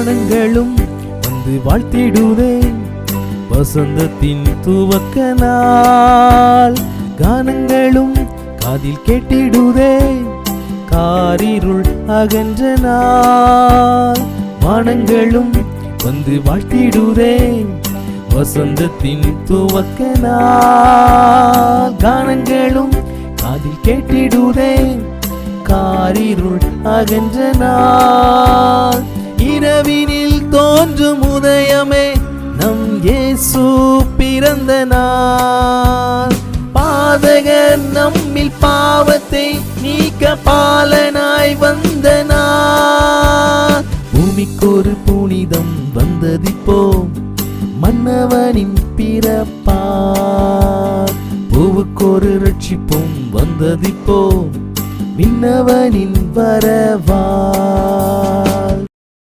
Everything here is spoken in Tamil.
வானங்களும் வந்து வாழ்த்திடுதே, வசந்தத்தின் துவக்க நாள். கானங்களும் காதில் கேட்டிடுதே, காரிருள் அகன்ற நாள். வானங்களும் வந்து வாழ்த்திடுதே, வசந்தத்தின் துவக்க நாள். கானங்களும் காதில் கேட்டிடுதே, காரிருள் அகன்ற நாள். இரவினில் தோன்றும் உதயமே நம் இயேசு பிறந்த நாள். பாதகர் நம்மில் பாவத்தை நீக்க பாலனாய் வந்த நாள். பூமிக்கொரு புனிதம் வந்ததிப்போ, மன்னவனின் பிறப்பார். பூவுக்கொரு ரட்சிப்பும் வந்ததிப்போ, விண்ணவனின் வரவார்.